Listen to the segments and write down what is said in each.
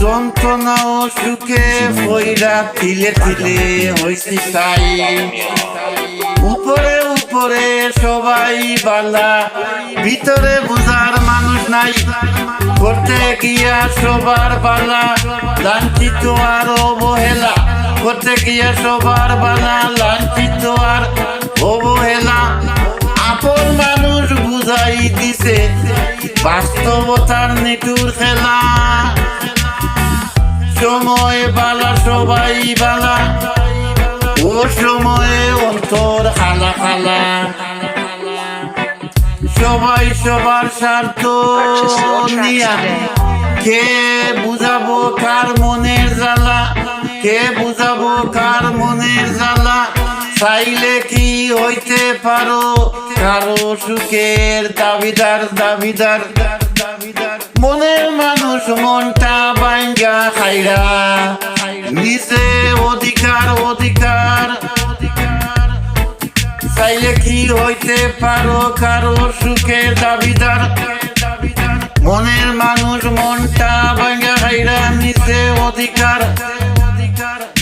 যন্ত্রণা ও সুখে ফইরা তিলে তিলে হইছি তাই। উপরে উপরে সবাই বালা, ভিতরে বুঝার মানুষ নাই। করতে গিয়া সবার বালা, লাঞ্ছিত আর অবহেলা। করতে গিয়া সবার বালা, লাঞ্ছিত আর অবহেলা। আপন মানুষ বুঝাই দিছে বাস্তবতার নিটুর খেলা। সময় বালা সবাই বালা, ও সময়ে অন্তর খালা খালা। সবাই সবার স্বার্থ নিয়া, কে বুঝাবো কার মনের জ্বালা? কে বুঝাবো কার মনের জ্বালা? চাইলে কি হইতে পারো কারো সুখের দাবিদার দাবিদার? মনের মানুষ মনটা ভাঙ্গা খাইরা নিচে অধিকার অধিকার। চাইলে কি হইতে পারো কারো সুখের দাবিদার? মনের মানুষ মনটা ভাঙ্গা খাইরা নিচে অধিকার।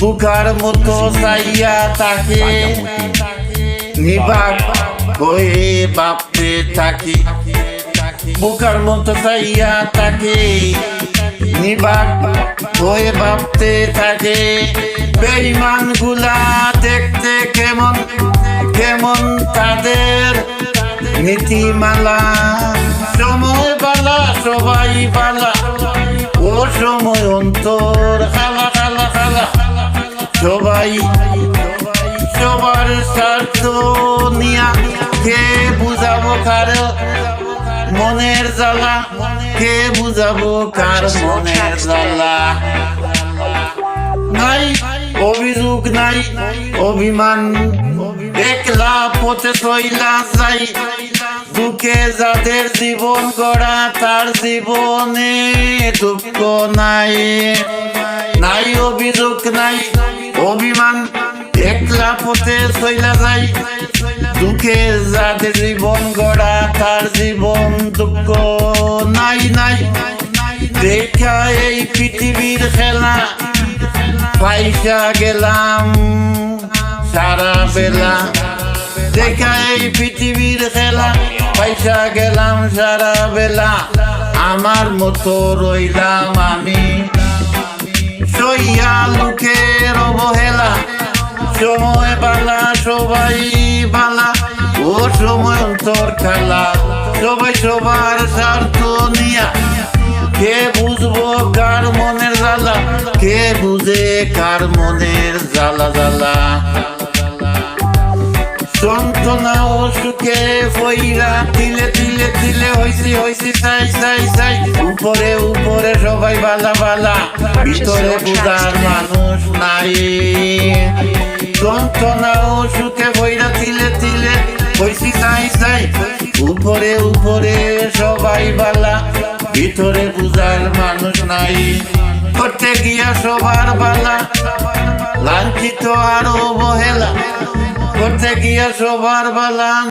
বুকার মতো চাইয়া তাকে নিবাক হয়ে ভাবতে থাকি। বুকার মতো চাইয়া তাকে নিবাক হয়ে ভাবতে থাকে। বেঈমান গুলা দেখতে কেমন কেমন তাদের নীতিমালা। সময় বালা সবাই বালা, ও সময় অন্তর খালা খালা খালা। সবাই সবার স্বার্থ নিয়া, কে বুঝাবো কার মনের জ্বালা? কে বুঝাবো কার মনের জ্বালা? নাই অভিযোগ নাই অভিমান, একলা পথে চইলা যাই। দুঃখে যাদের জীবন গড়া, তার জীবনে দুঃখ নাই। নাই অভিযোগ নাই অভিমান, একলা পথে চইলা যাই। দুঃখে যাদের জীবন গড়া, তার জীবন দুঃখ নাই নাই। দেখা এই পৃথিবীর খেলা, পয়সা গেলাম সারা বেলা। দেখা এই পৃথিবীর খেলা, পয়সা গেলাম সারা বেলা। আমার মতো রইলাম আমি সইয়া লোকের অবহেলা। সময় বালা সবাই বালা, ও সময় অন্তর খেলা। সবাই সবার স্বার্থ নিয়া, কে বুঝবো কার মনের জ্বালা? কে বুঝে কার মনের জ্বালা জ্বালা? যন্ত্রণা ও সুখে ফইরা তিলে তিলে তিলে হইছি হইছি চাই চাই চাই। উপরে উপরে সবাই বালা বালা, ভিতরে বুঝার মানুষ নাই। যন্ত্রণা ও সুখে ফইরা তিলে তিলে হইছি চাই চাই। উপরে উপরে সবাই বালা, ভিতরে বুঝার মানুষ নাই। করতে গিয়া সবার বালা, লাঞ্ছিত আর অবহেলা। করতে গিয়া সবার বালা।